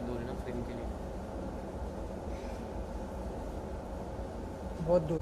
दूर है ना फिल्म के लिए, बहुत दूर।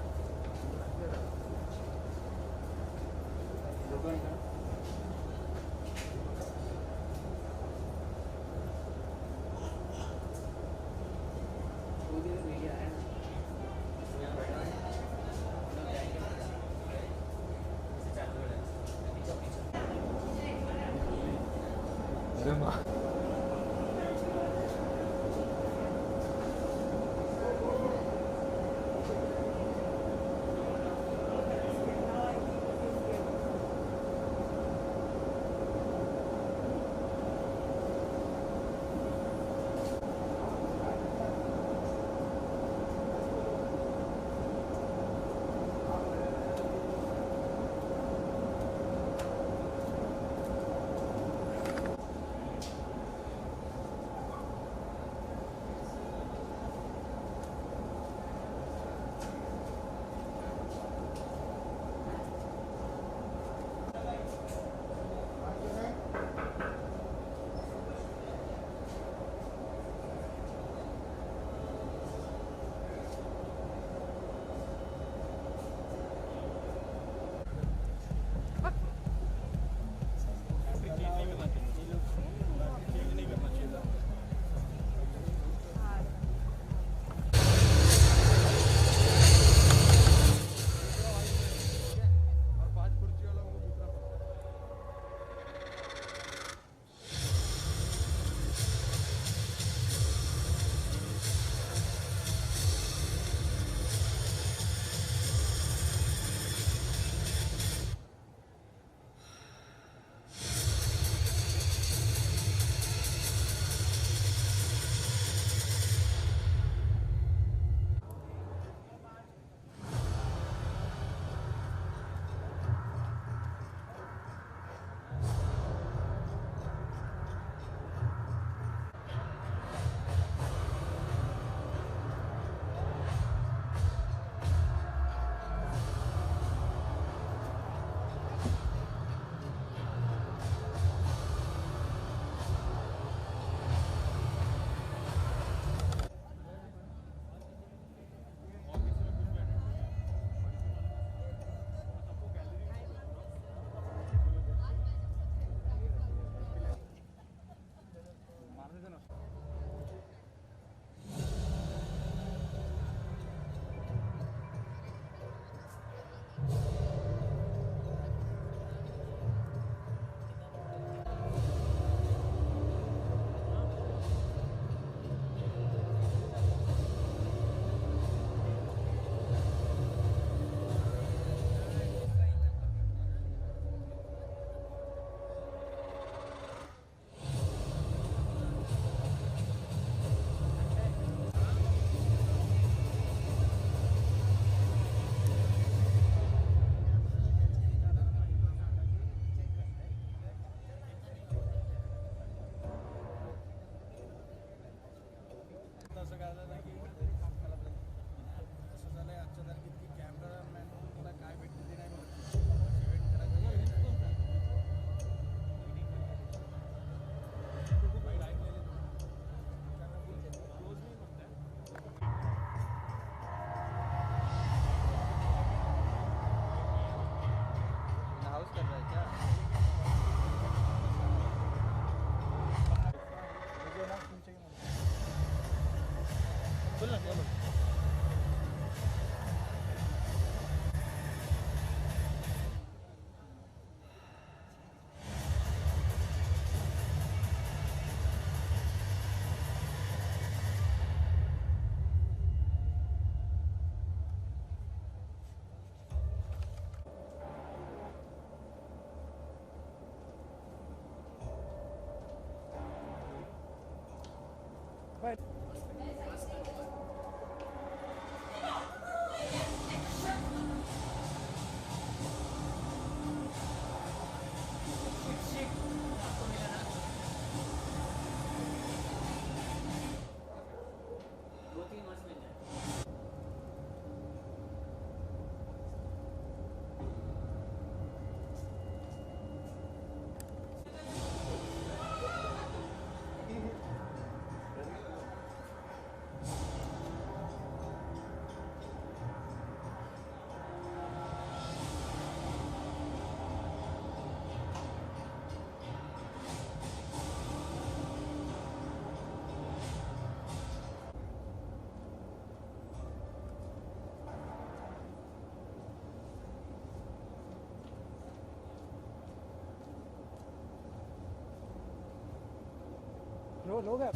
लोग हैं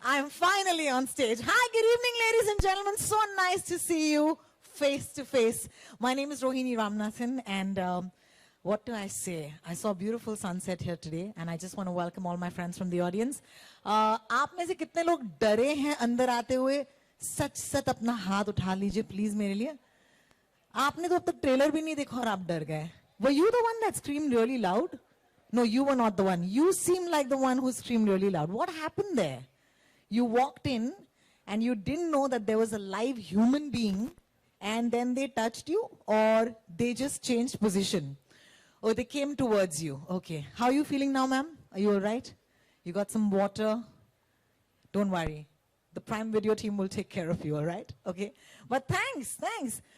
I'm finally on stage. Hi, good evening, ladies and gentlemen. So nice to see you face to face. My name is Rohini Ramanathan, and what do I say? I saw a beautiful sunset here today, and I just want to welcome all my friends from the audience. आप में से कितने लोग डरे हैं अंदर आते हुए? सच सच अपना हाथ उठा लीजिए प्लीज मेरे लिए. आपने तो अब तक ट्रेलर भी नहीं देखा और आप डर गए. Were you the one that screamed really loud? No, you were not the one. You seemed like the one who screamed really loud. What happened there? You walked in and you didn't know that there was a live human being, and then they touched you, or they just changed position, or they came towards you. Okay. How are you feeling now, ma'am? Are you all right? You got some water? Don't worry. The Prime Video team will take care of you, all right? Okay. But thanks.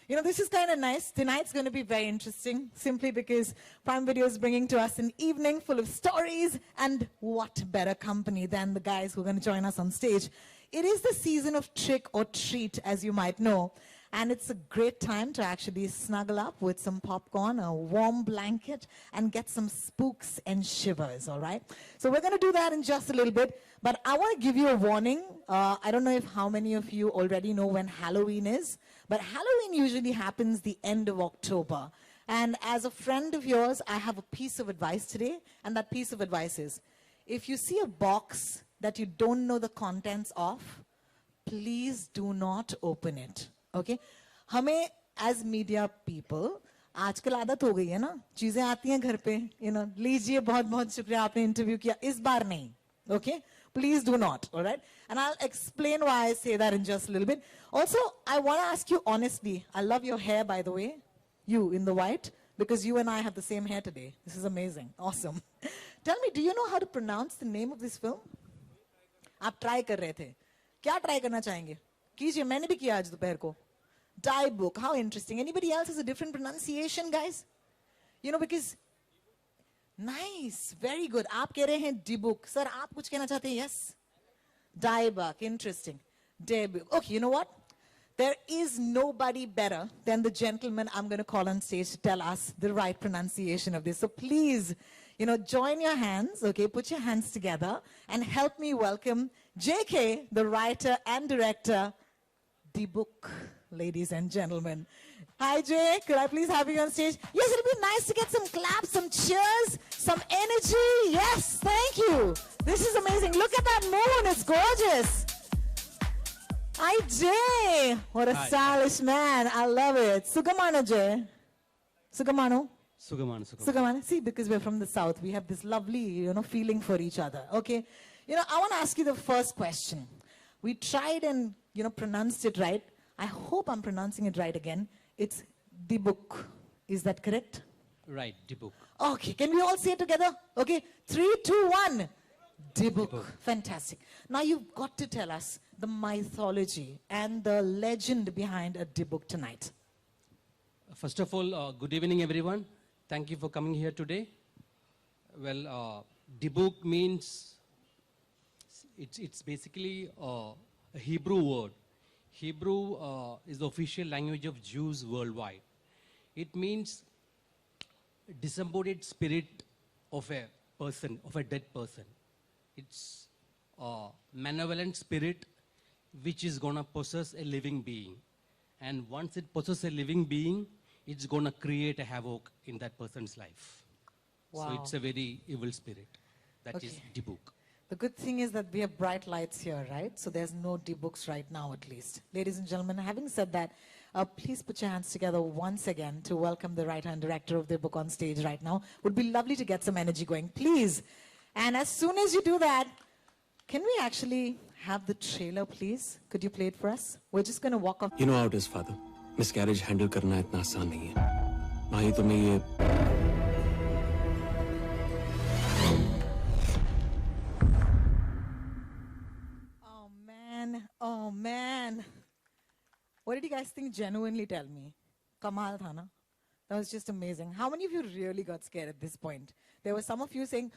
You know, this is kind of nice. Tonight's going to be very interesting, simply because Prime Video is bringing to us an evening full of stories, and what better company than the guys who are going to join us on stage. It is the season of trick or treat, as you might know. And it's a great time to actually snuggle up with some popcorn, a warm blanket, and get some spooks and shivers, all right? So we're going to do that in just a little bit. But I want to give you a warning. I don't know if how many of you already know when Halloween is, but Halloween usually happens the end of October. And as a friend of yours, I have a piece of advice today, and that piece of advice is, if you see a box that you don't know the contents of, please do not open it. Okay? हमें as media people आजकल आदत हो गई है ना, चीजें आती हैं घर पे, you know, लीजिए बहुत बहुत शुक्रिया आपने इंटरव्यू किया, इस बार नहीं. Okay? Please do not, all right? And I'll explain why I say that in just a little bit. Also, I want to ask you honestly, I love your hair, by the way, you in the white, because you and I have the same hair today. This is amazing. Awesome. Tell me, do you know how to pronounce the name of this film? आप try कर रहे थे. क्या try करना चाहेंगे? कीजिए, मैंने भी किया आज दोपहर को. Die book. How interesting. Anybody else has a different pronunciation, guys? You know, because nice, very good. आप कह रहे हैं D-book. Sir, आप कुछ कहना चाहते हैं? Yes. Die book. Interesting. D-book. Okay, you know what? There is nobody better than the gentleman I'm going to call on stage to tell us the right pronunciation of this. So please, you know, join your hands, okay? Put your hands together and help me welcome JK, the writer and director, D-book, ladies and gentlemen. Hi, Jay. Could I please have you on stage? Yes, it'll be nice to get some claps, some cheers, some energy. Yes, thank you. This is amazing. Look at that moon. It's gorgeous. Hi, Jay. What a Hi. stylish man. I love it. Sugamano, Jay. Sugamano. Sugaman. Sugamano. See, because we're from the south, we have this lovely, feeling for each other. Okay. I want to ask you the first question. We tried and, pronounced it right. I hope I'm pronouncing it right again. It's Dibuk. Is that correct? Right, Dibuk. Okay, can we all say it together? Okay, 3, 2, 1. Dibuk. Fantastic. Now you've got to tell us the mythology and the legend behind a Dibuk tonight. First of all, good evening, everyone. Thank you for coming here today. Well, Dibuk means, it's basically a Hebrew word. Hebrew is the official language of Jews worldwide. It means disembodied spirit of a person, of a dead person. It's a malevolent spirit which is gonna possess a living being. And once it possesses a living being, it's gonna create a havoc in that person's life. So Wow. it's a very evil spirit. That is Okay. Dibuk. The good thing is that we have bright lights here, right? So there's no Dibuks right now, at least. Ladies and gentlemen, having said that, please put your hands together once again to welcome the writer-hand director of the book on stage right now. Would be lovely to get some energy going, please. And as soon as you do that, can we actually have the trailer, please? Could you play it for us? We're just going to walk off. You know how it is, father. Miscarriage handle करना इतना आसान नहीं है. ना ही तुम्हें ये Oh man. What did you guys think? Genuinely tell me. Kamal tha na? That was just amazing. How many of you really got scared at this point? There were some of you saying,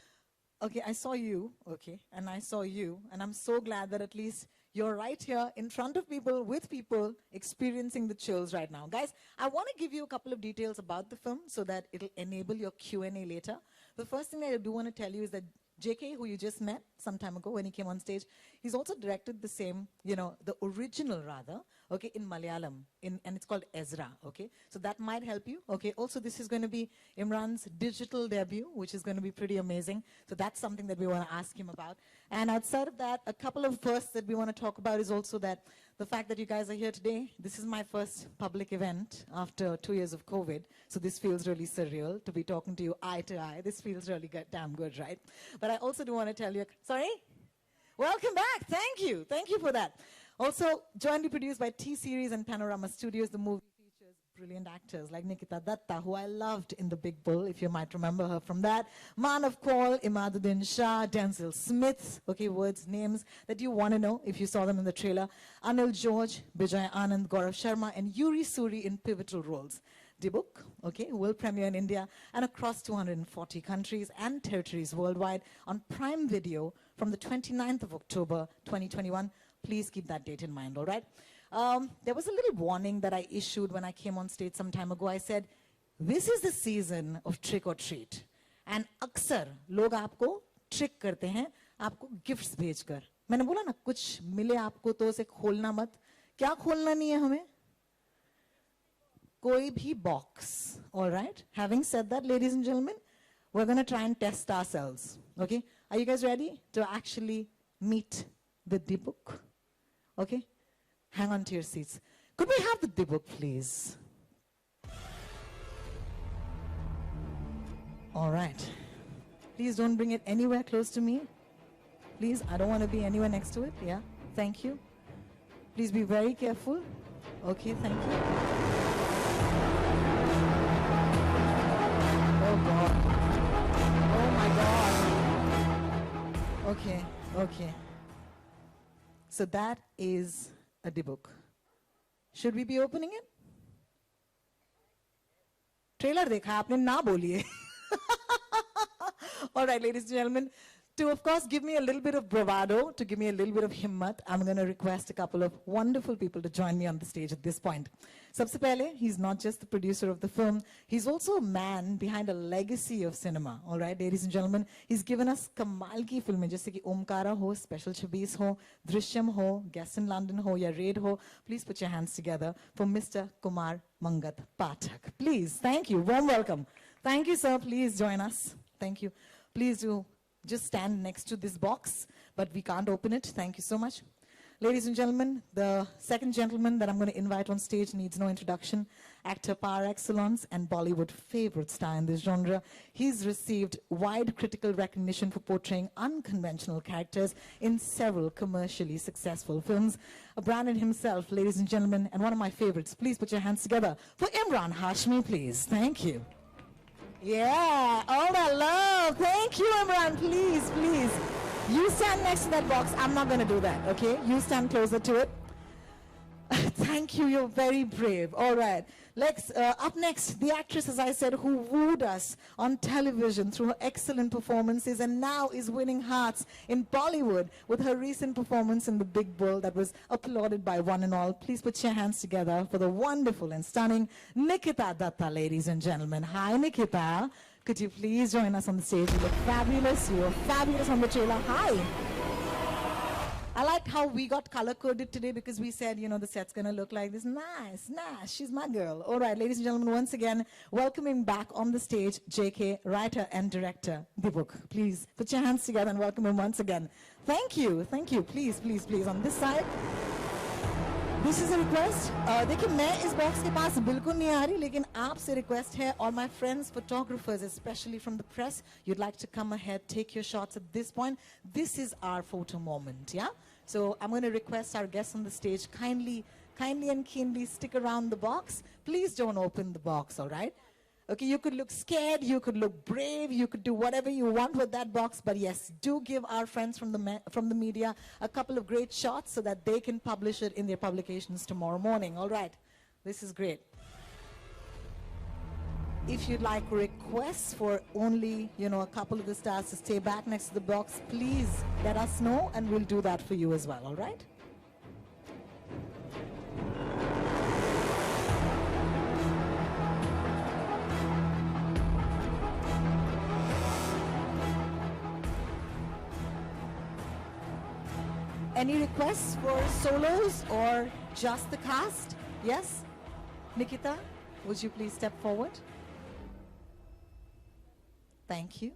okay, I saw you, okay, and I saw you, and I'm so glad that at least you're right here in front of people, with people, experiencing the chills right now. Guys, I want to give you a couple of details about the film so that it'll enable your Q&A later. The first thing that I do want to tell you is that JK, who you just met some time ago when he came on stage, he's also directed the same, the original rather, okay, in Malayalam, and it's called Ezra, okay? So that might help you, okay? Also, this is going to be Imran's digital debut, which is going to be pretty amazing. So that's something that we want to ask him about. And outside of that, a couple of firsts that we want to talk about is also that the fact that you guys are here today. This is my first public event after 2 years of COVID. So this feels really surreal to be talking to you eye to eye. This feels really good, damn good, right? But I also do want to tell you, sorry? Welcome back. Thank you. Thank you for that. Also, jointly produced by T-Series and Panorama Studios, the movie features brilliant actors like Nikita Datta, who I loved in The Big Bull, if you might remember her from that. Man of Call, Imaduddin Shah, Denzel Smith, okay, words, names that you want to know if you saw them in the trailer. Anil George, Bijay Anand, Gaurav Sharma, and Yuri Suri in pivotal roles. Dibuk, okay, will premiere in India and across 240 countries and territories worldwide on Prime Video from the 29th of October, 2021. Please keep that date in mind, all right? There was a little warning that I issued when I came on stage some time ago. I said, this is the season of trick or treat. And अक्सर लोग आपको trick करते हैं, आपको gifts भेजकर. मैंने बोला ना, कुछ मिले आपको तो उसे खोलना मत. क्या खोलना नहीं है हमें? कोई भी box, all right? Having said that, ladies and gentlemen, we're going to try and test ourselves, okay? Are you guys ready to actually meet the Dibuk? Okay? Hang on to your seats. Could we have the Dibuk, please? All right. Please don't bring it anywhere close to me. Please, I don't want to be anywhere next to it. Yeah, thank you. Please be very careful. Okay, thank you. Oh God. Oh my God. Okay, okay. So that is a Dibuk. Should we be opening it? Trailer dekha aapne, na boliye. All right, ladies and gentlemen, to of course give me a little bit of bravado, to give me a little bit of himmat, I'm going to request a couple of wonderful people to join me on the stage at this point. Sabse pehle, he's not just the producer of the film, he's also a man behind a legacy of cinema. All right, ladies and gentlemen, he's given us kamal ki filmein, jaise ki Omkara ho, Special Chabis ho, Drishyam ho, Guest in London ho, ya Raid ho. Please put your hands together for Mr. Kumar Mangat Pathak. Please, thank you, warm welcome. Thank you, sir. Please join us. Thank you. Please do just stand next to this box, but we can't open it. Thank you so much. Ladies and gentlemen, the second gentleman that I'm going to invite on stage needs no introduction. Actor par excellence and Bollywood favorite star in this genre. He's received wide critical recognition for portraying unconventional characters in several commercially successful films. Brandon himself, ladies and gentlemen, and one of my favorites. Please put your hands together for Imran Hashmi, please. Thank you. Yeah, all that love. Thank you, Imran. Please, please. You stand next to that box. I'm not going to do that, okay? You stand closer to it. Thank you. You're very brave. All right. Let's, up next, the actress, as I said, who wooed us on television through her excellent performances and now is winning hearts in Bollywood with her recent performance in The Big Bull that was applauded by one and all. Please put your hands together for the wonderful and stunning Nikita Datta, ladies and gentlemen. Hi, Nikita. Could you please join us on the stage? You look fabulous. You were fabulous on the trailer. Hi. I liked how we got color-coded today because we said, you know, the set's going to look like this. Nice, nice. She's my girl. All right, ladies and gentlemen, once again, welcoming back on the stage, JK, writer and director, Dibuk. Please put your hands together and welcome him once again. Thank you. Thank you. Please, please, please. On this side. This is a request. देखिए मैं इस box के पास बिल्कुल नहीं आ रही लेकिन आपसे request है और my friends photographers especially from the press you'd like to come ahead take your shots at this point. This is our photo moment, yeah? So I'm going to request our guests on the stage kindly and keenly stick around the box. Please don't open the box, all right? Okay, you could look scared, you could look brave, you could do whatever you want with that box, but yes, do give our friends from the media a couple of great shots so that they can publish it in their publications tomorrow morning. All right, this is great. If you'd like requests for only, you know, a couple of the stars to stay back next to the box, please let us know and we'll do that for you as well, all right? Any requests for solos or just the cast? Yes? Nikita, would you please step forward? Thank you.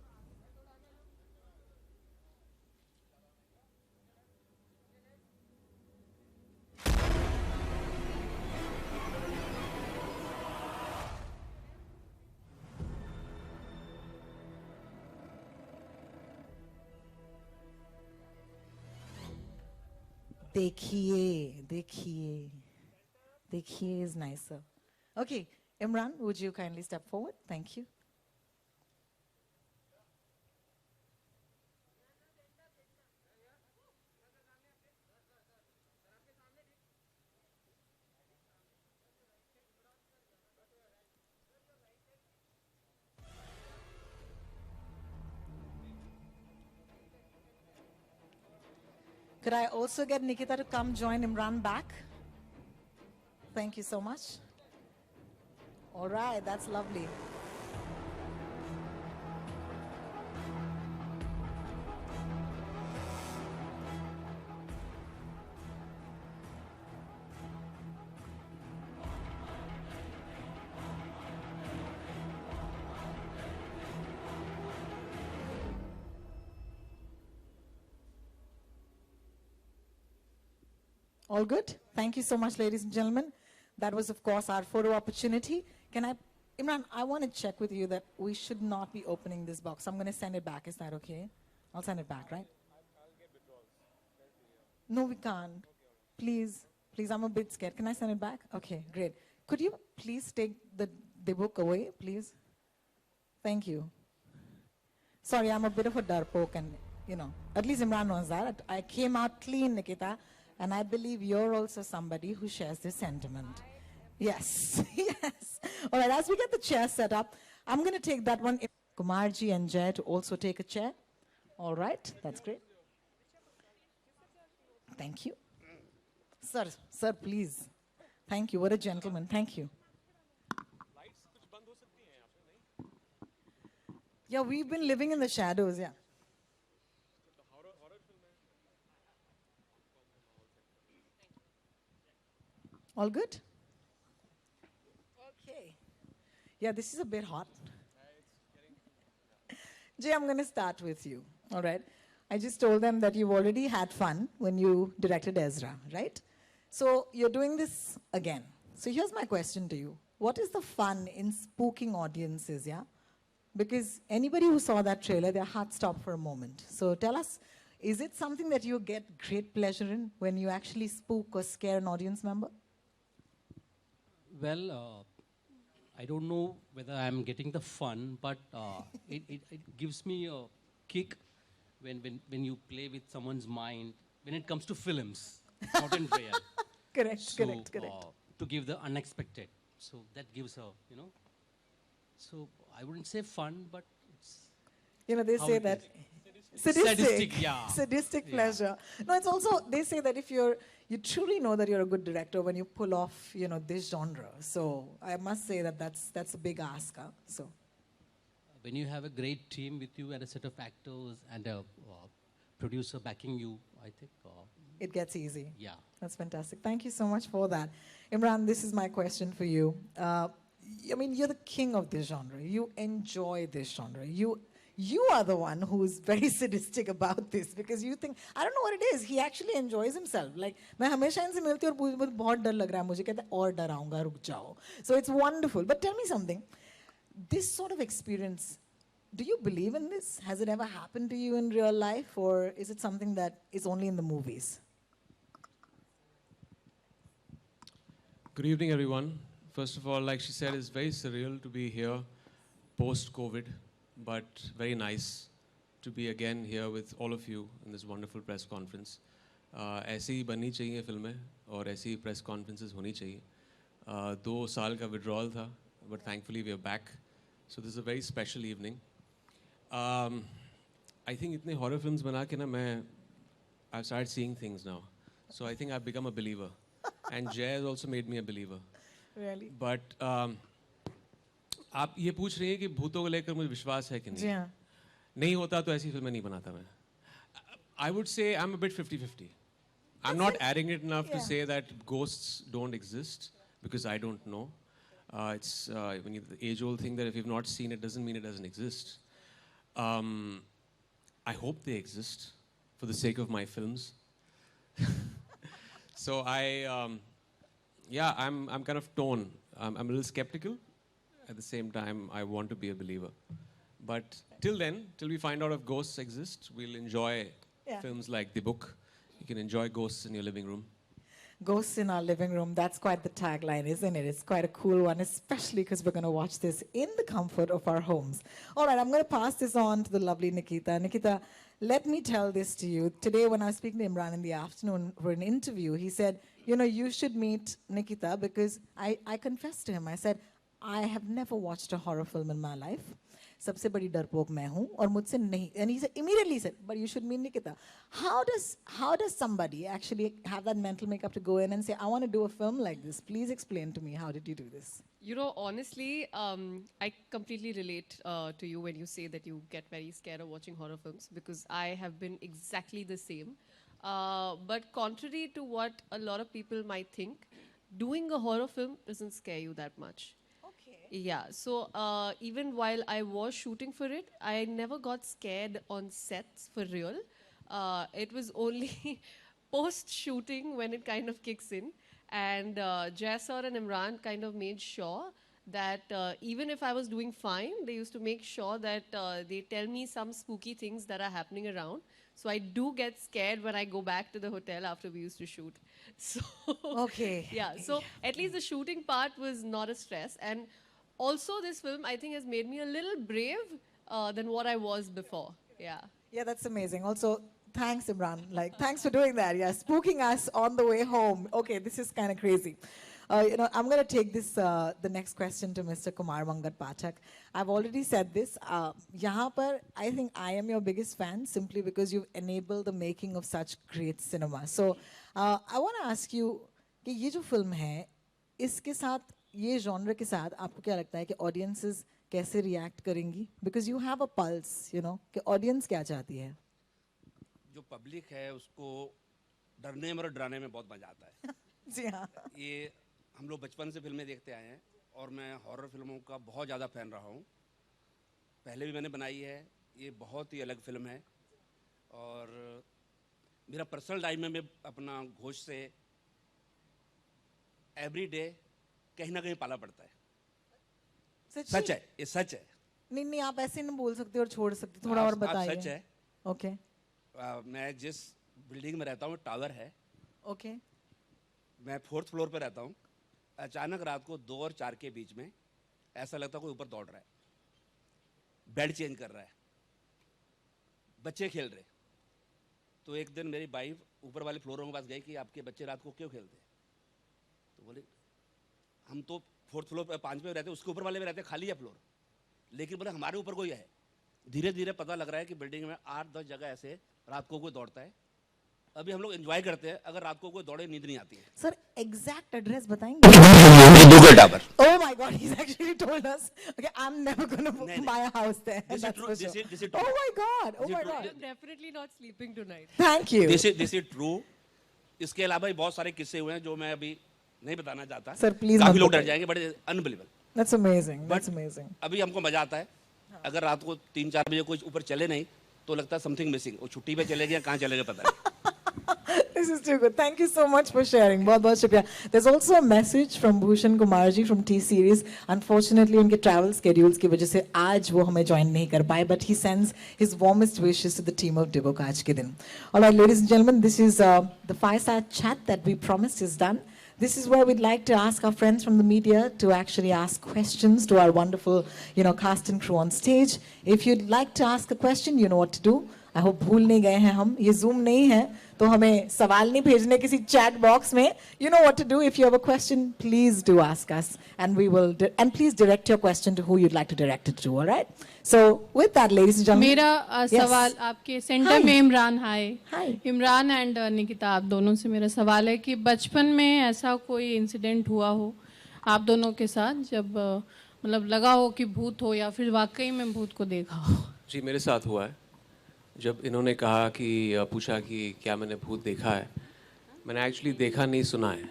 Dekhiye is nicer. Okay, Imran, would you kindly step forward? Thank you. Could I also get Nikita to come join Imran back? Thank you so much. All right, that's lovely. All good? Thank you so much, ladies and gentlemen. That was, of course, our photo opportunity. Imran, I want to check with you that we should not be opening this box. I'm going to send it back. Is that okay? I'll send it back, right? I'll get withdrawals. No, we can't. Please, please, I'm a bit scared. Can I send it back? Okay, great. Could you please take the book away, please? Thank you. Sorry, I'm a bit of a darpoke and, you know, at least Imran knows that. I came out clean, Nikita. And I believe you're also somebody who shares this sentiment. Yes, yes. All right, as we get the chair set up, I'm going to take that one. Kumarji and Jay to also take a chair. All right, that's great. Thank you. Sir, please. Thank you. What a gentleman. Thank you. Yeah, we've been living in the shadows, yeah. All good? Okay. Yeah, this is a bit hot. Jay, I'm going to start with you. All right. I just told them that you've already had fun when you directed Ezra, right? So you're doing this again. So here's my question to you. What is the fun in spooking audiences, yeah? Because anybody who saw that trailer, their heart stopped for a moment. So tell us, is it something that you get great pleasure in when you actually spook or scare an audience member? Well, I don't know whether I'm getting the fun, but it gives me a kick when you play with someone's mind when it comes to films, not in real. Correct, correct. To give the unexpected. So that gives a, so I wouldn't say fun, but it's... They how say it that... is. Sadistic. Sadistic, yeah. Sadistic pleasure. No, it's also, they say that if you truly know that you're a good director when you pull off, this genre. So I must say that that's a big ask. Huh? So When you have a great team with you and a set of actors and a producer backing you, I think... it gets easy. yeah. That's fantastic. Thank you so much for that. Imran, this is my question for you. You're the king of this genre. You enjoy this genre. You are the one who's very sadistic about this because you think, I don't know what it is. He actually enjoys himself. Like, मैं हमेशा इनसे मिलती हूँ और मुझे बहुत डर लग रहा है मुझे कहता है और डराऊंगा रुक जाओ. So it's wonderful. But tell me something. This sort of experience, do you believe in this? Has it ever happened to you in real life, or is it something that is only in the movies? Good evening, everyone. First of all, like she said, it's very surreal to be here post-COVID, but very nice to be again here with all of you in this wonderful press conference. ऐसी ही बननी चाहिए फिल्में और ऐसी ही press conferences होनी चाहिए. 2 साल का withdrawal था, but thankfully we are back. So this is a very special evening. I think इतने horror films बना के ना I've started seeing things now. So I think I've become a believer. And Jay has also made me a believer. Really? But आप ये पूछ रही हैं कि भूतों को लेकर मुझे विश्वास है कि नहीं? जी हाँ. नहीं होता तो ऐसी फिल्में नहीं बनाता मैं. I would say I'm a bit 50-50. I'm not arrogant enough to say that ghosts don't exist because I don't know. It's the age-old thing that if you've not seen it doesn't mean it doesn't exist. I hope they exist for the sake of my films. So I'm kind of torn. I'm a little skeptical. At the same time, I want to be a believer. But till then, till we find out if ghosts exist, we'll enjoy films like The Book. You can enjoy ghosts in your living room. Ghosts in our living room, that's quite the tagline, isn't it? It's quite a cool one, especially because we're going to watch this in the comfort of our homes. All right, I'm going to pass this on to the lovely Nikita. Nikita, let me tell this to you. Today, when I was speaking to Imran in the afternoon for an interview, he said, you should meet Nikita because I confessed to him. I said, I have never watched a horror film in my life. सबसे बड़ी डरपोक मैं हूँ और मुझसे नहीं. And he said, immediately said, but you should meet Nikita. How does somebody actually have that mental makeup to go in and say, I want to do a film like this? Please explain to me, how did you do this? Honestly, I completely relate to you when you say that you get very scared of watching horror films because I have been exactly the same. But contrary to what a lot of people might think, doing a horror film doesn't scare you that much. Yeah, so even while I was shooting for it, I never got scared on sets for real. It was only post-shooting when it kind of kicks in. And Jaisar and Imran kind of made sure that even if I was doing fine, they used to make sure that they tell me some spooky things that are happening around. So I do get scared when I go back to the hotel after we used to shoot. So Okay. yeah, so at least the shooting part was not a stress. And also, this film, I think, has made me a little brave than what I was before. Yeah. Yeah, that's amazing. Also, thanks, Imran. Thanks for doing that. Yeah, spooking us on the way home. Okay, this is kind of crazy. I'm going to take this, the next question to Mr. Kumar Mangat Pathak. I've already said this. Yahan par, I think I am your biggest fan simply because you've enabled the making of such great cinema. So, I want to ask you, कि ये जो film है, इसके साथ ये genre के साथ आपको क्या लगता है कि audiences कैसे react करेंगी? Because you have a pulse, कि audience क्या चाहती है? जो पब्लिक है उसको डरने में और डराने में बहुत मजा आता है. जी हाँ. ये हम लोग बचपन से फिल्में देखते आए हैं और मैं हॉरर फिल्मों का बहुत ज़्यादा फ़ैन रहा हूँ. पहले भी मैंने बनाई है. ये बहुत ही अलग फिल्म है. और मेरा पर्सनल लाइफ में मैं अपना घोष से एवरी डे कहीं ना कहीं पाला पड़ता है। सच है, ये सच है। नहीं नहीं, आप ऐसे नहीं बोल सकते और छोड़ सकते, थोड़ा और आप बताइए। सच है। ओके मैं जिस बिल्डिंग में रहता हूँ टावर है, ओके मैं 4th फ्लोर पे रहता हूँ। अचानक रात को 2 और 4 के बीच में ऐसा लगता है कोई ऊपर दौड़ रहा है, बेड चेंज कर रहा है, बच्चे खेल रहे। तो एक दिन मेरी वाइफ ऊपर वाले फ्लोरों के पास गई कि आपके बच्चे रात को क्यों खेलते हैं? तो बोले हम तो 4th फ्लोर पे 5 पे रहते, उसके ऊपर वाले में रहते, खाली है फ्लोर। लेकिन बोले हमारे ऊपर कोई है। धीरे धीरे पता लग रहा है कि बिल्डिंग में 8-10 जगह ऐसे रात को कोई दौड़ता है। अभी हम लोग एंजॉय करते हैं, अगर रात को कोई दौड़े नींद नहीं आती है। सर, एग्जैक्ट एड्रेस बताएंगे? Duggal tower. Oh my God, he's actually told us. Okay, I'm never gonna नहीं, buy a house there. This is that's true, for this sure. is- this is Oh true. my God, oh This is my true. God. I'm definitely not sleeping tonight. Thank you. This is true. इसके अलावा भी बहुत सारे किस्से हुए हैं जो मैं अभी नहीं बताना चाहता। Sir, please काफी मत लोग डर बताइए। जाएंगे, but unbelievable. That's amazing. That's amazing. अभी हमको मजा आता है। अगर रात को 3-4 बजे कोई ऊपर चले नहीं तो लगता है समथिंग मिसिंग। वो छुट्टी पे चले गए, कहाँ चले गए पता नहीं। This is too good. Thank you so much for sharing. बहुत बहुत शुक्रिया. There's also a message from Bhushan Kumar ji from T Series. Unfortunately, उनके travel schedules की वजह से आज वो हमें join नहीं कर पाए, but he sends his warmest wishes to the team of Dibok आज के दिन. All right, ladies and gentlemen, this is the fireside chat that we promised is done. This is where we'd like to ask our friends from the media to actually ask questions to our wonderful, cast and crew on stage. If you'd like to ask a question, you know what to do. I hope भूल नहीं गए हैं हम. ये Zoom नहीं है, तो हमें सवाल नहीं भेजने किसी chat box में. You know what to do. If you have a question, please do ask us, and we will. And please direct your question to who you'd like to direct it to. All right. So with that, ladies and gentlemen. मेरा Yes. सवाल आपके centre Hi. में इमरान हाय Hi. Imran and Nikita, आप दोनों से मेरा सवाल है कि बचपन में ऐसा कोई इंसिडेंट हुआ हो आप दोनों के साथ जब मतलब लगा हो कि भूत हो या फिर वाकई में भूत को देखा हो? जी मेरे साथ हुआ है। जब इन्होंने कहा कि पूछा कि क्या मैंने भूत देखा है, मैंने एक्चुअली देखा नहीं, सुना है।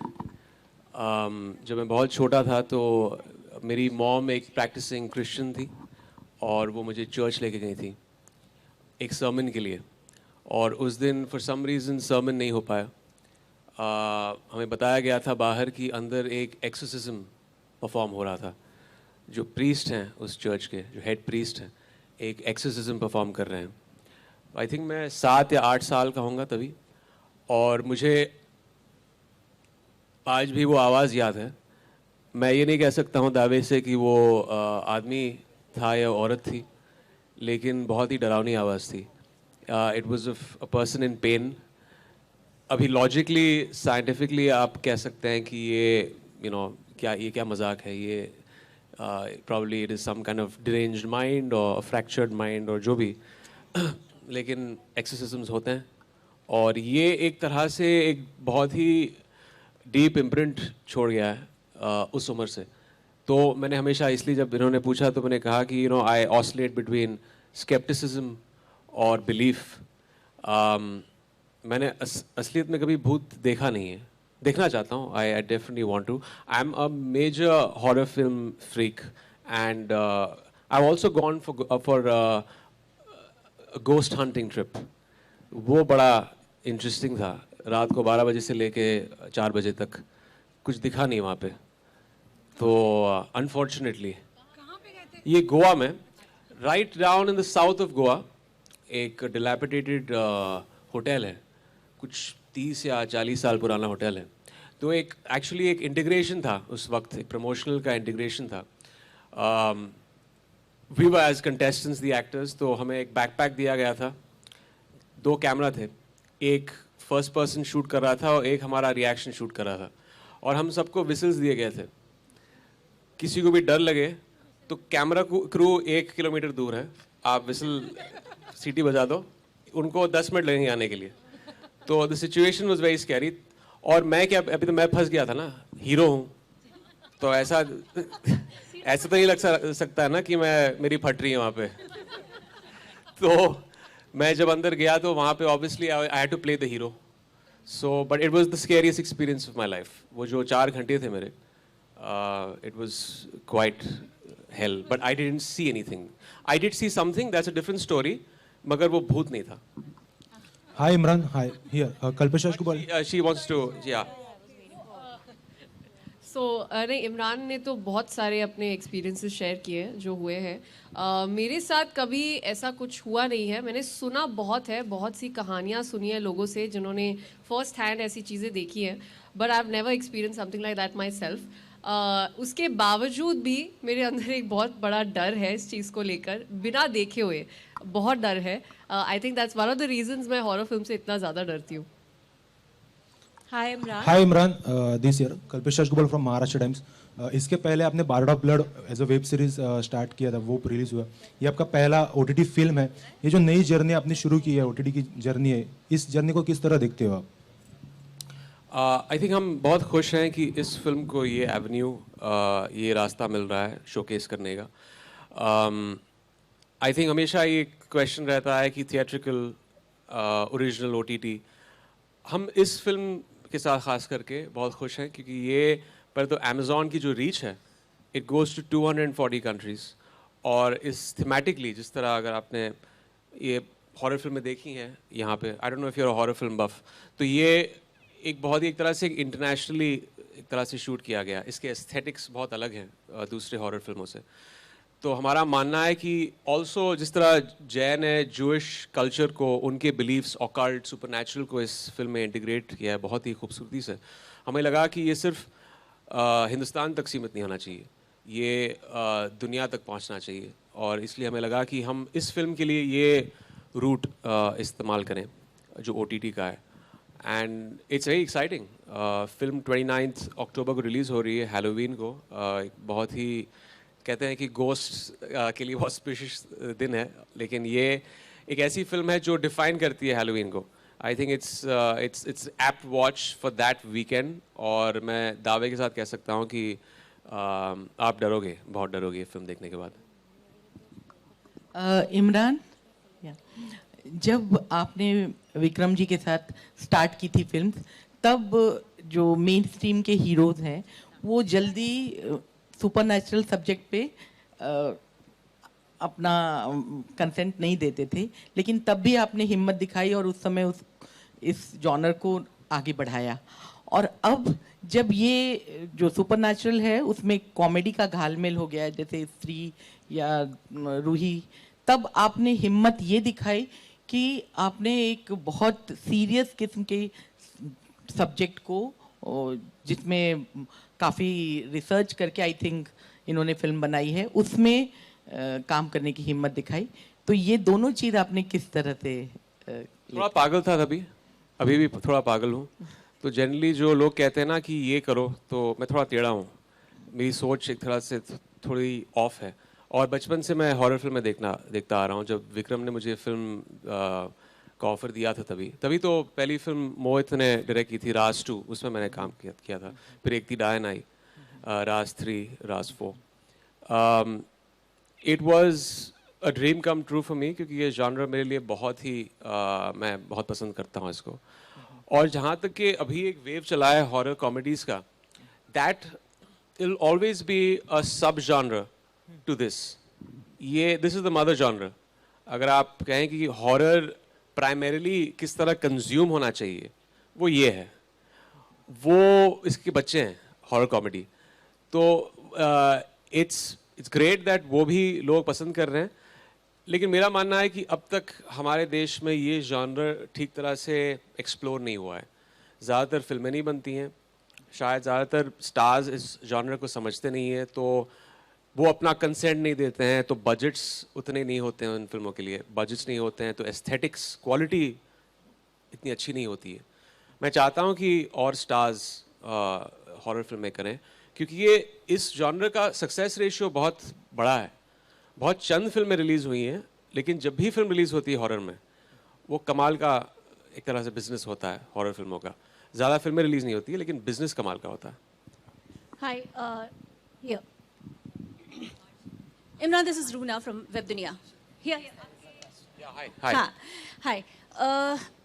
जब मैं बहुत छोटा था तो मेरी मॉम एक प्रैक्टिसिंग क्रिश्चियन थी और वो मुझे चर्च लेके गई थी एक सर्मन के लिए, और उस दिन फॉर सम रीज़न सर्मन नहीं हो पाया। हमें बताया गया था बाहर कि अंदर एक एक्सोसिज्म परफॉर्म हो रहा था। जो प्रीस्ट हैं उस चर्च के, जो हेड प्रीस्ट हैं, एक एक्सोसिज्म परफॉर्म कर रहे हैं। आई थिंक मैं 7 या 8 साल का होऊंगा तभी, और मुझे आज भी वो आवाज़ याद है। मैं ये नहीं कह सकता हूँ दावे से कि वो आदमी था या औरत थी, लेकिन बहुत ही डरावनी आवाज़ थी। It was a person in pen. अभी लॉजिकली साइंटिफिकली आप कह सकते हैं कि ये क्या मजाक है, ये probably it is some kind of deranged mind or fractured mind और जो भी लेकिन एक्सोसिज्म्स होते हैं, और ये एक तरह से एक बहुत ही डीप इम्प्रिंट छोड़ गया है उस उम्र से। तो मैंने हमेशा, इसलिए जब इन्होंने पूछा तो मैंने कहा कि आई ऑसिलेट बिटवीन स्केप्टिसिज्म और बिलीफ। मैंने असलियत में कभी भूत देखा नहीं है, देखना चाहता हूँ। I definitely want to. I am a major horror film freak and I have also gone for ghost hunting trip. वो बड़ा इंटरेस्टिंग था। रात को 12 बजे से लेके 4 बजे तक कुछ दिखा नहीं वहाँ पे। तो अनफॉर्चुनेटली ये गोवा में, write down in the south of Goa, एक डिलैपिडेटेड होटल है, कुछ 30 या 40 साल पुराना होटल है। तो एक एक्चुअली एक इंटीग्रेशन था उस वक्त, एक प्रमोशनल का इंटीग्रेशन था। We were as contestants the actors. तो हमें एक बैकपैक दिया गया था, 2 कैमरा थे, एक फर्स्ट पर्सन शूट कर रहा था और एक हमारा रिएक्शन शूट कर रहा था, और हम सबको विसल्स दिए गए थे। किसी को भी डर लगे तो कैमरा क्रू 1 किलोमीटर दूर है, आप विसल सीटी बजा दो, उनको 10 मिनट लगेंगे आने के लिए। तो the situation was very scary. और मैं क्या, अभी तो मैं फंस गया था ना, हीरो हूँ, तो ऐसा तो नहीं लग सकता है ना कि मेरी फट रही है वहाँ पे। तो मैं जब अंदर गया तो वहाँ पे obviously I had to play the hero. So but it was the scariest experience of my life. वो जो 4 घंटे थे मेरे, it was quite hell, but I didn't see anything. I did see something, that's a different story, मगर वो भूत नहीं था। Hi Imran, hi. Here, Kalpesh Kumar. She wants to, yeah. नहीं, इमरान ने तो बहुत सारे अपने एक्सपीरियंसेस शेयर किए हैं जो हुए हैं। मेरे साथ कभी ऐसा कुछ हुआ नहीं है। मैंने सुना बहुत है, बहुत सी कहानियाँ सुनी है लोगों से जिन्होंने फर्स्ट हैंड ऐसी चीज़ें देखी हैं, but I have never experience something like that my self. उसके बावजूद भी मेरे अंदर एक बहुत बड़ा डर है इस चीज़ को लेकर, बिना देखे हुए बहुत डर है। I think that's one of the reasons मैं हॉरर फिल्म से इतना ज़्यादा डरती हूँ। हाय Imran. Hi Imran, this year Kalpesh Kumar from Maharashtra Times. इसके पहले आपने Bard of Blood as a web series start किया था, वो रिलीज हुआ। ये आपका पहला OTT फिल्म है। ये जो नई जर्नी आपने शुरू की है, OTT की जर्नी है, इस जर्नी को किस तरह देखते हो आप? आई थिंक हम बहुत खुश हैं कि इस फिल्म को ये एवेन्यू, ये रास्ता मिल रहा है शोकेस करने का। आई थिंक हमेशा ये क्वेश्चन रहता है कि थिएट्रिकल, ओरिजिनल, OTT। हम इस फिल्म के साथ ख़ास करके बहुत खुश हैं क्योंकि ये पर तो अमेज़ॉन की जो रीच है, इट गोज़ टू 240 कंट्रीज़। और इस थीमेटिकली जिस तरह अगर आपने ये हॉरर फिल्में देखी हैं यहाँ पे, I don't know if you are a horror film buff, तो ये एक बहुत ही एक तरह से इंटरनेशनली एक तरह से शूट किया गया। इसके एस्थेटिक्स बहुत अलग हैं दूसरे हॉरर फिल्मों से। तो हमारा मानना है कि ऑल्सो जिस तरह जैन है, जूइश कल्चर को, उनके बिलीव्स, ऑकल्ट, सुपरनैचुरल को इस फिल्म में इंटीग्रेट किया है बहुत ही खूबसूरती से। हमें लगा कि ये सिर्फ हिंदुस्तान तक सीमित नहीं होना चाहिए, ये दुनिया तक पहुंचना चाहिए। और इसलिए हमें लगा कि हम इस फिल्म के लिए ये रूट इस्तेमाल करें जो OTT का है। And it's very exciting. Film 29 अक्टूबर को रिलीज़ हो रही है, हैलोवीन को। बहुत ही कहते हैं कि गोस्ट के लिए बहुत स्पेशस दिन है, लेकिन ये एक ऐसी फिल्म है जो डिफाइन करती है हैलोवीन को। I think it's apt watch for that weekend. और मैं दावे के साथ कह सकता हूँ कि आप डरोगे, बहुत डरोगे ये फिल्म देखने के बाद। इमरान, जब आपने विक्रम जी के साथ स्टार्ट की थी फिल्म, तब जो मेन स्ट्रीम के हीरोज हैं वो जल्दी सुपरनैचुरल सब्जेक्ट पे अपना कंसेंट नहीं देते थे, लेकिन तब भी आपने हिम्मत दिखाई और उस समय इस जॉनर को आगे बढ़ाया। और अब जब ये जो सुपरनैचुरल है उसमें कॉमेडी का घालमेल हो गया है, जैसे स्त्री या रूही, तब आपने हिम्मत ये दिखाई कि आपने एक बहुत सीरियस किस्म के सब्जेक्ट को, जिसमें काफ़ी रिसर्च करके आई थिंक इन्होंने फिल्म बनाई है, उसमें काम करने की हिम्मत दिखाई। तो ये दोनों चीज़ आपने किस तरह से थोड़ा पागल था तभी, अभी भी थोड़ा पागल हूँ। तो जनरली जो लोग कहते हैं ना कि ये करो, तो मैं थोड़ा टेढ़ा हूँ। मेरी सोच एक तरह से थोड़ी ऑफ है। और बचपन से मैं हॉरर फिल्में देखता आ रहा हूँ। जब विक्रम ने मुझे फिल्म का ऑफ़र दिया था तभी तो पहली फिल्म मोहित ने डायरेक्ट की थी, राज 2, उसमें मैंने काम किया था। फिर एक थी डायन आई, राज 3, राज 4। It was a dream come true for me, क्योंकि ये जॉनर मेरे लिए बहुत ही मैं बहुत पसंद करता हूँ इसको। और जहाँ तक कि अभी एक वेव चला है हॉरर कॉमेडीज़ का, that will always be a sub genre to this. This is the mother genre. अगर आप कहें कि हॉरर प्राइमरीली किस तरह कंज्यूम होना चाहिए, वो ये है, वो इसके बच्चे हैं हॉरर कॉमेडी। तो इट्स ग्रेट दैट वो भी लोग पसंद कर रहे हैं। लेकिन मेरा मानना है कि अब तक हमारे देश में ये जॉनर ठीक तरह से एक्सप्लोर नहीं हुआ है। ज़्यादातर फिल्में नहीं बनती हैं, शायद ज़्यादातर स्टार्स इस जॉनर को समझते नहीं हैं, तो वो अपना कंसेंट नहीं देते हैं, तो बजट्स उतने नहीं होते हैं उन फिल्मों के लिए। बजट्स नहीं होते हैं तो एस्थेटिक्स, क्वालिटी इतनी अच्छी नहीं होती है। मैं चाहता हूँ कि और स्टार्स हॉरर फिल्में करें, क्योंकि ये इस जॉनर का सक्सेस रेशियो बहुत बड़ा है। बहुत चंद फिल्में रिलीज़ हुई हैं, लेकिन जब भी फिल्म रिलीज़ होती है हॉरर में, वो कमाल का एक तरह से बिजनेस होता है हॉरर फिल्मों का। ज़्यादा फिल्में रिलीज़ नहीं होती है, लेकिन बिजनेस कमाल का होता है। Hi here Imran, this is Runa from Webdunia. Here hi.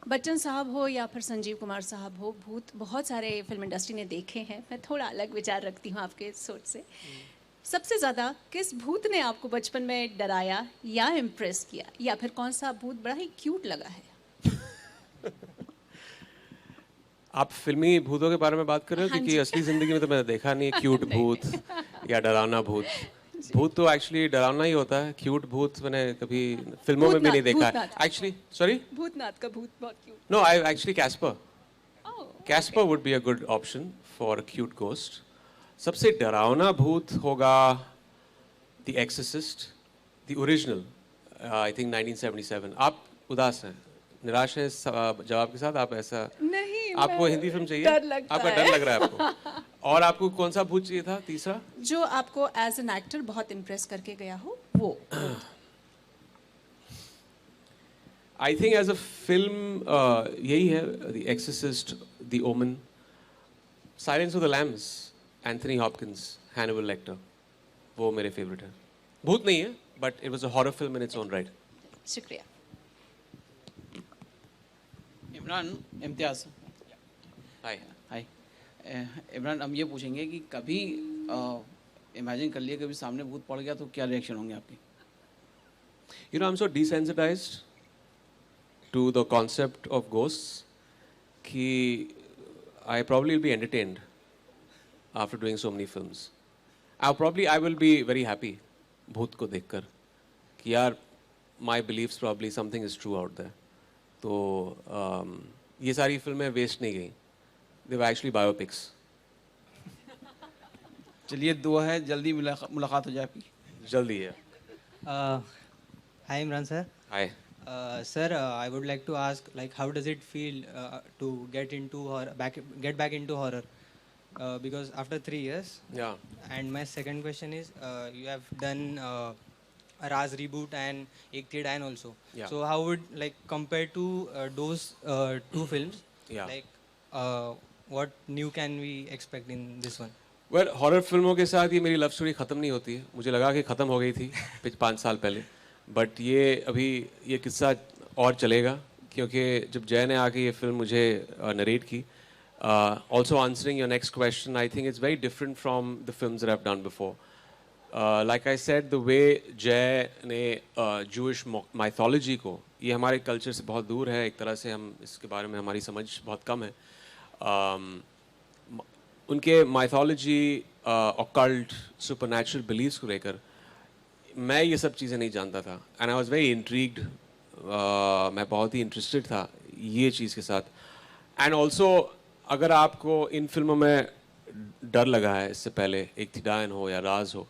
Bachchan साहब हो या फिर संजीव कुमार साहब हो, भूत बहुत सारे फिल्म इंडस्ट्री ने देखे हैं। मैं थोड़ा अलग विचार रखती हूँ आपके सोच से। सबसे ज़्यादा किस भूत ने आपको बचपन में डराया या इम्प्रेस किया, या फिर कौन सा भूत बड़ा ही क्यूट लगा है? आप फिल्मी भूतों के बारे में बात कर रहे हो? क्योंकि असली जिंदगी में तो मैंने देखा नहीं है क्यूट भूत या डरावना भूत। भूत तो एक्चुअली डरावना ही होता है, क्यूट भूत मैंने कभी फिल्मों में भी नहीं देखा है एक्चुअली। सॉरी, भूतनाथ का भूत बहुत cute. No, I actually Casper would be a good option for a cute ghost. सबसे डरावना भूत होगा the Exorcist, the original, I think 1977। आप उदास हैं, निराश हैं इस जवाब के साथ? आप ऐसा नहीं, आपको हिंदी फिल्म चाहिए? डर लगता आपका डर लग रहा है आपको? और आपको कौन सा भूत चाहिए था तीसरा? जो आपको एज एन एक्टर बहुत इम्प्रेस करके गया हो वो। I think as a film यही है, the Exorcist, the Omen, Silence of the Lambs, Anthony Hopkins, Hannibal Lecter, वो मेरे फेवरेट है। भूत नहीं है, but it was a horror film in its own right. शुक्रिया। इमरान, इम्तियाज। हाय। हाय इमरान, हम ये पूछेंगे कि कभी इमेजिन कर लिए कभी सामने भूत पड़ गया तो क्या रिएक्शन होंगे आपके? You know, I'm so desensitized to the concept of ghosts कि I probably will be entertained after doing so many films. I will be very happy भूत को देखकर कि यार my beliefs probably something is true out there. तो ये सारी फिल्में वेस्ट नहीं गई, they were actually biopics. चलिए दुआ है जल्दी मुलाकात हो जाए आपकी। जल्दी है। Hi Imran sir. Hi. Sir, I would like to ask, like, how does it feel to get back into horror? Because after 3 years. Yeah. And my second question is, you have done a Raz reboot and Ek Thi Dayan also. Yeah. So how would, like, compare to those two films? Yeah. Like, what new can we expect in this one? Well horror फिल्मों के साथ ये मेरी love story ख़त्म नहीं होती है। मुझे लगा कि ख़त्म हो गई थी 5 साल पहले, बट ये किस्सा और चलेगा क्योंकि जब जय ने आके ये फिल्म मुझे नरेट की। Also answering your next question, I think it's very different from the films that I have done before. Like I said, the way जय ने जूइश माइथोलॉजी को, ये हमारे कल्चर से बहुत दूर है, एक तरह से हम इसके बारे में हमारी समझ बहुत कम है। उनके माइथोलॉजी, ऑकल्ट, सुपरनैचुरल बिलीव्स को लेकर मैं ये सब चीज़ें नहीं जानता था, and I was very intrigued. मैं बहुत ही इंटरेस्टेड था ये चीज़ के साथ। एंड ऑल्सो अगर आपको इन फिल्मों में डर लगा है इससे पहले, एक थी डायन हो या राज हो,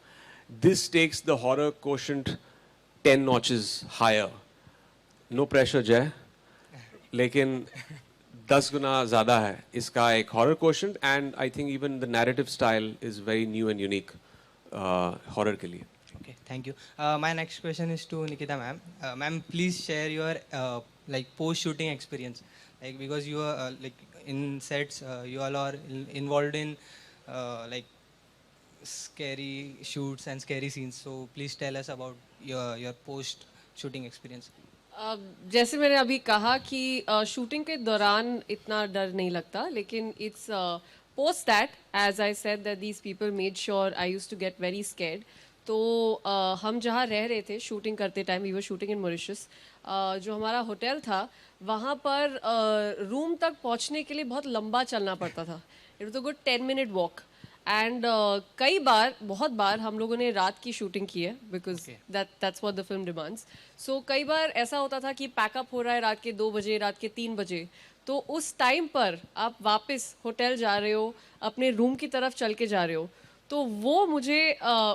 this takes the horror quotient 10 notches higher. No pressure Jai, लेकिन 10 गुना ज़्यादा है इसका एक horror quotient, and I think even the narrative style is very new and unique horror के लिए। Okay, thank you. My next question is to Nikita ma'am. Ma'am, please share your like post-shooting experience. Like, because you are like in sets, you all are involved in like scary shoots and scary scenes. So please tell us about your post-shooting experience. जैसे मैंने अभी कहा कि shooting के दौरान इतना डर नहीं लगता, लेकिन it's post that, as I said that these people made sure I used to get very scared. तो हम जहाँ रह रहे थे शूटिंग करते time, we were shooting in Mauritius, जो हमारा होटल था वहाँ पर रूम तक पहुँचने के लिए बहुत लंबा चलना पड़ता था। It was a good 10-minute walk, and बहुत बार हम लोगों ने रात की शूटिंग की है, because that's what the film demands. So कई बार ऐसा होता था कि पैकअप हो रहा है रात के 2 बजे, रात के 3 बजे, तो उस टाइम पर आप वापस होटल जा रहे हो, अपने रूम की तरफ चल के जा रहे हो, तो वो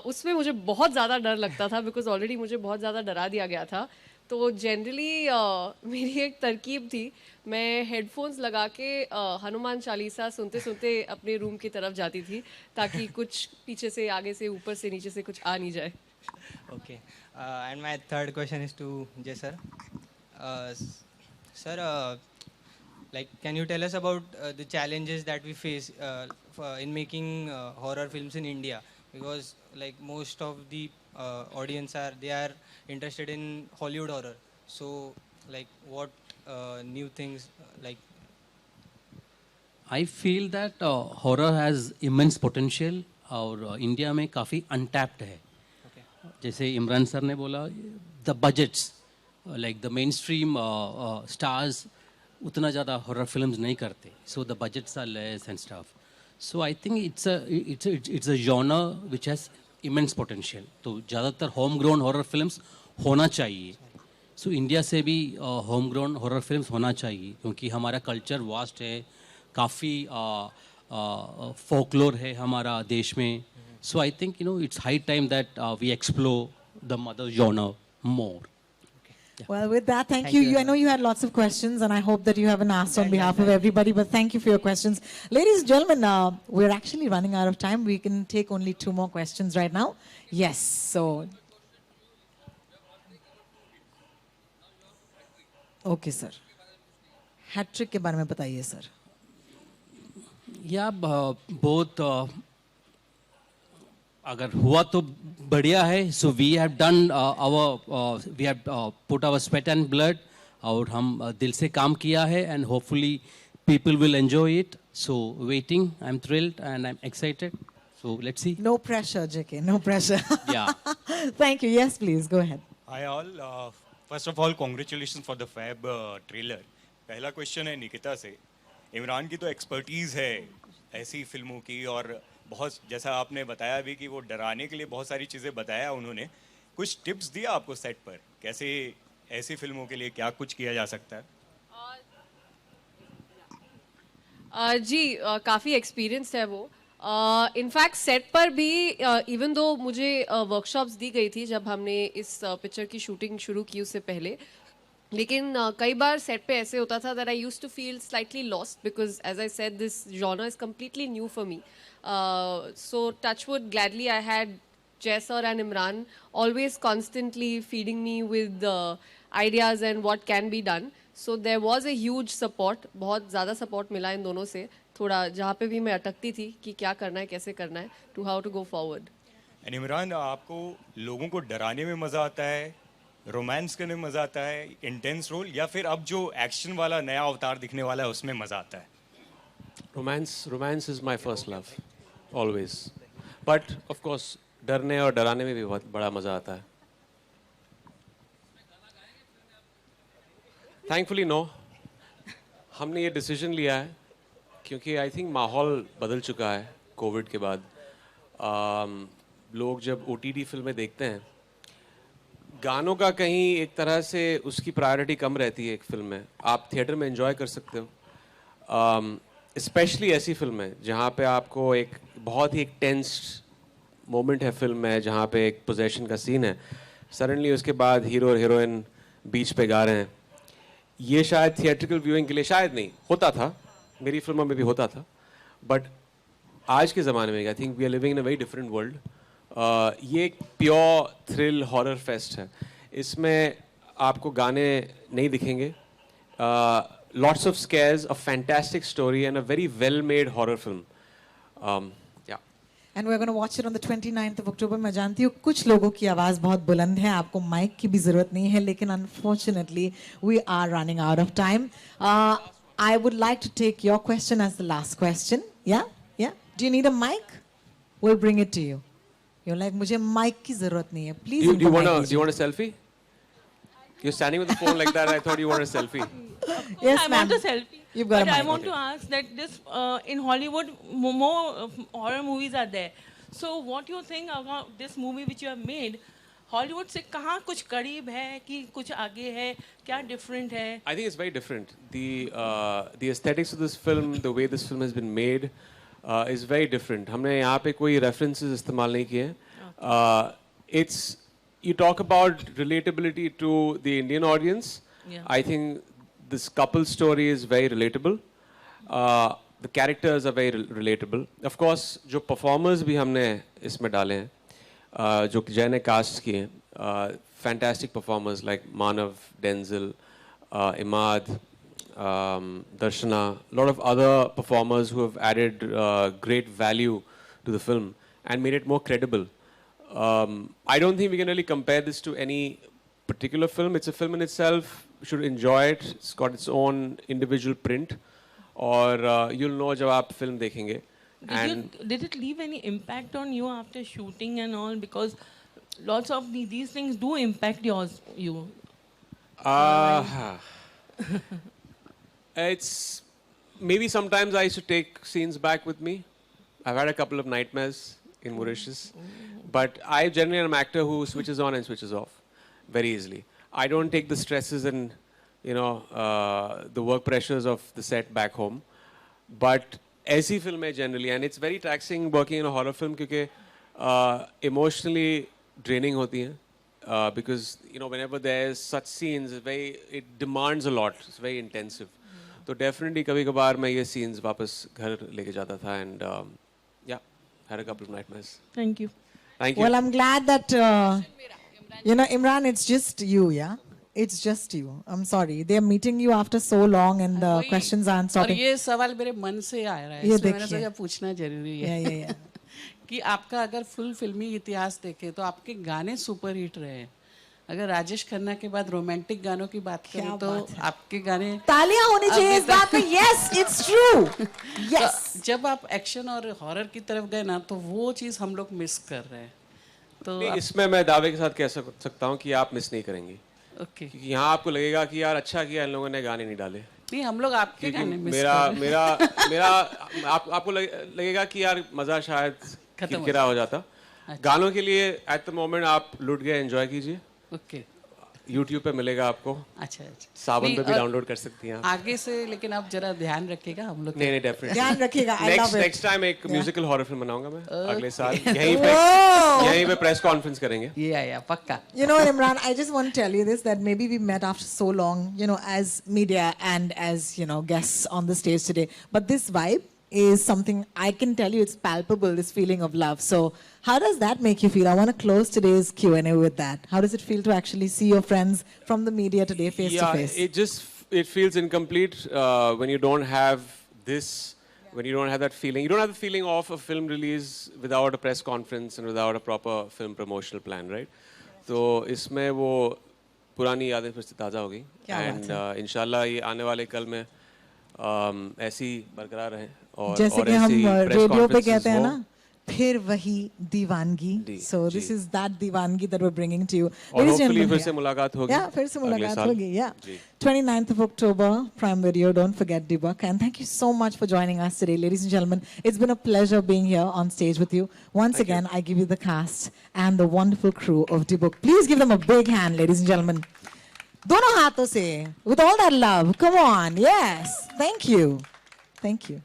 उसमें मुझे बहुत ज़्यादा डर लगता था, बिकॉज ऑलरेडी मुझे बहुत ज़्यादा डरा दिया गया था। तो जनरली मेरी एक तरकीब थी, मैं हेडफोन्स लगा के हनुमान चालीसा सुनते सुनते अपने रूम की तरफ जाती थी, ताकि कुछ पीछे से, आगे से, ऊपर से, नीचे से कुछ आ नहीं जाए। Okay, and my third question is to Jay sir. Sir, like, can you tell us about the challenges that we face in making horror films in India? Because like most of the audience they are interested in Hollywood horror. So like what new things like? I feel that horror has immense potential और India में काफ़ी untapped है। जैसे Imran sir ने बोला, the budgets, like the mainstream stars उतना ज़्यादा horror films नहीं करते, so the budgets are less and stuff. So I think it's a genre which has immense potential. तो ज़्यादातर होम ग्रोन हॉरर फिल्म्स होना चाहिए. So इंडिया से भी होम ग्रोन हॉरर फिल्म्स होना चाहिए, क्योंकि हमारा कल्चर वास्ट है, काफ़ी फोकलोर है हमारा देश में. So I think it's high time that we explore the mother genre more. Well, with that, thank you. I know you had lots of questions, and I hope that you haven't asked on behalf of everybody, but thank you for your questions. Ladies and gentlemen, we're actually running out of time. We can take only 2 more questions right now. Yes, so... Okay, sir. Hat-trick के बारे में बताइए, sir. या बहुत अगर हुआ तो बढ़िया है. So we have done we have put our sweat and blood, और हम दिल से काम किया है, and hopefully people will enjoy it. So waiting, I am thrilled and I am excited. So let's see. No pressure, JK. No pressure. Yeah. Thank you. Yes, please go ahead. Hi all. First of all, congratulations for the fab trailer. पहला question है निकिता से. इमरान की तो expertise है ऐसी फिल्मों की, और बहुत जैसा आपने बताया भी कि वो डराने के लिए बहुत सारी चीज़ें बताया उन्होंने. कुछ टिप्स दिया आपको सेट पर, कैसे ऐसी फिल्मों के लिए क्या कुछ किया जा सकता है? जी काफ़ी एक्सपीरियंस है वो. इनफैक्ट सेट पर भी इवन दो मुझे वर्कशॉप्स दी गई थी जब हमने इस पिक्चर की शूटिंग शुरू की उससे पहले, लेकिन कई बार सेट पे ऐसे होता था that I used to feel slightly lost because as I said this genre is completely new for me. So touchwood, gladly I had Jay sir and Imran always constantly feeding me with ideas and what can be done. So there was a huge support, बहुत ज़्यादा support मिला इन दोनों से. थोड़ा जहाँ पे भी मैं अटकती थी कि क्या करना है, कैसे करना है, to how to go forward. And Imran, आपको लोगों को डराने में मज़ा आता है, रोमांस करने में मज़ा आता है, इंटेंस रोल, या फिर अब जो एक्शन वाला नया अवतार दिखने वाला है उसमें मज़ा आता है? Romance is my first love always, but of course डरने और डराने में भी बहुत बड़ा मज़ा आता है. थैंकफुली नो, हमने ये डिसीजन लिया है क्योंकि आई थिंक माहौल बदल चुका है कोविड के बाद. लोग जब OTT फिल्में देखते हैं, गानों का कहीं एक तरह से उसकी प्रायोरिटी कम रहती है. एक फिल्म में आप थिएटर में एंजॉय कर सकते हो, स्पेशली ऐसी फिल्में जहाँ पे आपको एक बहुत ही एक टेंस्ड मोमेंट है फिल्म में, जहाँ पे एक पोजेशन का सीन है, सडनली उसके बाद हीरो और हीरोइन बीच पे गा रहे हैं. ये शायद थिएट्रिकल व्यूइंग के लिए शायद नहीं होता था, मेरी फिल्मों में भी होता था, बट आज के ज़माने में I think we are living in a very different world. ये एक प्योर थ्रिल हॉरर फेस्ट है. इसमें आपको गाने नहीं दिखेंगे, lots of scares, a fantastic story and a very well made horror film. And we're going to watch it on the 29th of October. मैं जानती हूँ कुछ लोगों की आवाज़ बहुत बुलंद है, आपको माइक की भी ज़रूरत नहीं है, लेकिन unfortunately we are running out of time. I would like to take your question as the last question. Yeah? Yeah? Do you need a mic? We'll bring it to you. You're like, मुझे mic की ज़रूरत नहीं है. Please. Do you want a selfie? You're standing with the phone like that. I thought you wanted a selfie. Yes, I ma'am. want a selfie. You've got but a I mic. want to ask that this in Hollywood more horror movies are there. So what do you think about this movie which you have made? Hollywood से कहाँ कुछ करीब है कि कुछ आगे है, क्या different है? I think it's very different. The aesthetics of this film, the way this film has been made, is very different. हमने यहाँ पे कोई references इस्तेमाल नहीं किए हैं. It's you talk about relatability to the Indian audience. Yeah. I think this couple story is very relatable. The characters are very relatable. Of course, जो performers भी हमने इसमें डाले हैं, जो जय ने cast किए हैं, fantastic performers like Manav, Denzel, Imad, Darshana, a lot of other performers who have added great value to the film and made it more credible. I don't think we can really compare this to any particular film. It's a film in itself. You should enjoy it. It's got its own individual print. और you'll know जब आप film देखेंगे. Did it leave any impact on you after shooting and all? Because lots of these things do impact you. It's maybe sometimes I used to take scenes back with me. I've had a couple of nightmares in Mauritius. But I generally am an actor who switches on and switches off very easily. I don't take the stresses and, the work pressures of the set back home. But ऐसी फिल्में generally, and it's very taxing working in a horror film क्योंकि emotionally draining होती हैं. Because, whenever there's such scenes, it demands a lot. It's very intensive. So definitely कभी-कभार मैं ये scenes वापस घर लेके जाता था and had a couple of nightmares. Thank you. Thank you. Well, I'm glad that, Imran, it's just you, yeah? It's just you. I'm sorry. They're meeting you after so long and the questions aren't और stopping. ये सवाल मेरे मन से आ रहा है ये इसलिए मैंने देखिए। सोचा पूछना जरूरी है Yeah. कि आपका अगर फुल फिल्मी इतिहास देखें तो आपके गाने सुपर हिट रहे हैं अगर राजेश खन्ना के बाद रोमांटिक गानों की बात करें तो आपके गाने तालियां होनी चाहिए इस बात पे. Yes, it's true. Yes. तो जब आप एक्शन और हॉरर की तरफ गए ना तो वो चीज़ हम लोग मिस कर रहे हैं तो नहीं, इसमें मैं दावे के साथ कह सकता हूँ कि आप मिस नहीं करेंगे. ओके क्योंकि यहाँ आपको लगेगा कि यार अच्छा किया इन लोगों ने गाने नहीं डाले. नहीं हम लोग आपके गाने मिस मेरा आपको लगेगा कि यार मजा शायद किरकिरा हो जाता. गानों के लिए एट द मोमेंट आप लुट गए एंजॉय कीजिए. ओके YouTube पे मिलेगा आपको. अच्छा सावन पे भी डाउनलोड कर सकती हैं आप. आगे से लेकिन आप जरा ध्यान रखिएगा हम लोग नहीं डेफिनेटली ध्यान रखिएगा. I love it. Next time एक म्यूजिकल हॉरर फिल्म बनाऊंगा मैं अगले साल यहीं पे प्रेस कॉन्फ्रेंस करेंगे. ये आया पक्का. You know, Imran, I just want to tell you this, that maybe we met after so long, as media and as, guests on the stage today. But this vibe is something, I can tell you, it's palpable, this feeling of love. So how does that make you feel? I want to close today's Q&A with that. How does it feel to actually see your friends from the media today face to face? It feels incomplete when you don't have this, when you don't have that feeling. You don't have the feeling of a film release without a press conference and without a proper film promotional plan, right? So इसमें वो पुरानी यादें फिर से ताज़ा हो गई. And इंशाल्लाह ये आने वाले कल में ऐसी बरकरार रहें. जैसे कि हम रेडियो पे कहते हैं ना, फिर वही दीवानगी. So this is that दीवानगी that we're bringing to you. और hopefully फिर से मुलाकात होगी. Yeah, फिर से मुलाकात होगी. Yeah. 29th of October, Prime Video. Don't forget Dibuk. And thank you so much for joining us today, ladies and gentlemen. It's been a pleasure being here on stage with you. Once again, I give you the cast and the wonderful crew of Dibuk. Please give them a big hand, ladies and gentlemen. दोनों हाथों से, with all that love. Come on. Yes. Thank you. Thank you.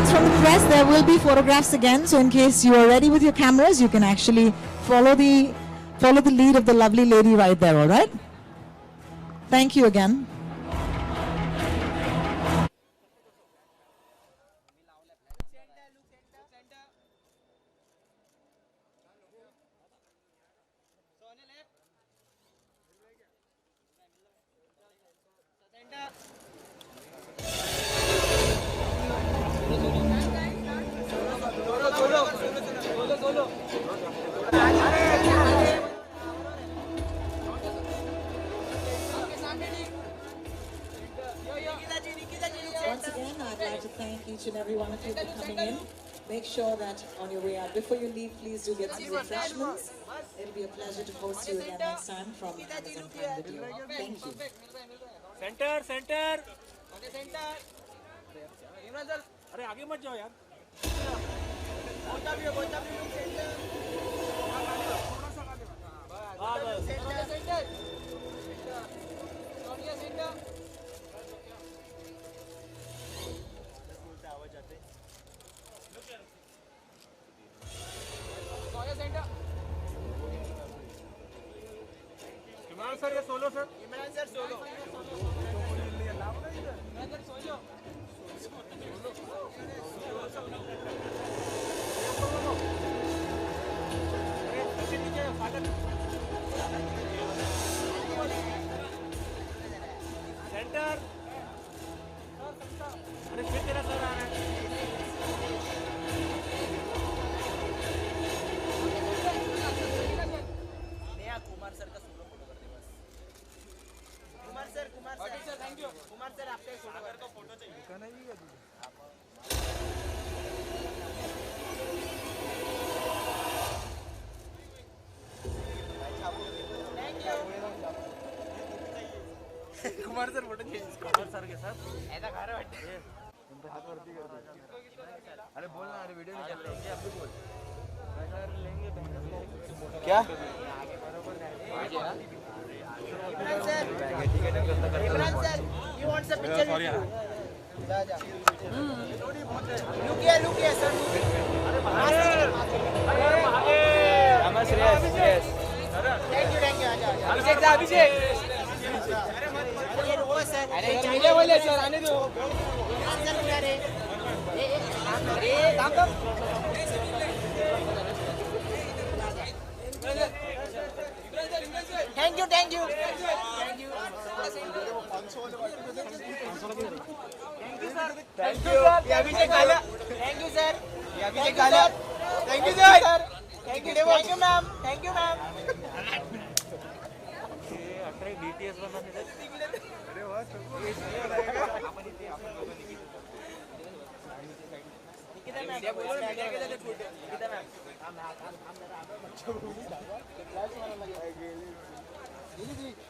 From the press, there will be photographs again. So in case you are ready with your cameras, you can actually follow the lead of the lovely lady right there. All right. Thank you again. Once again, I'd like to thank each and every one of you for coming in. Make sure that on your way out, before you leave, please do get some refreshments. It'll be a pleasure to host you again next time from Amazon Prime Video. Thank you. Center. Okay, center. Imran sir, अरे आगे मत जाओ यार. बोलता भी center. थोड़ा सा आगे. बस. Center. Sonia center. Imran sir ये solo sir. Imran sir solo. Imran sir solo. Center. अरे फिर तेरा सर आ रहा है. कुमार सर का सोलो फोटो कर दे बस. Kumar sir Kumar sir photo चाहिए कुमार सर के साथ ऐसा खा रहे वाटते हाथ वरती कर दो अरे बोल ना अरे वीडियो निकाल लेंगे अब भी बोल लेंगे क्या Imran sir you want some picture sorry look here sir अरे श्रेयस थैंक यू अभिषेक दा अभिषेक अरे चाहिए बोले सर आने दो अरे काम कर thank you thank you thank you ये अभिषेक काला थैंक यू सर ये अभिषेक काला thank you sir thank you ma'am thank you ma'am BTS बनाने अरे वाह निकिता मैम बोलो मीडिया के लिए फोटो निकिता मैम हम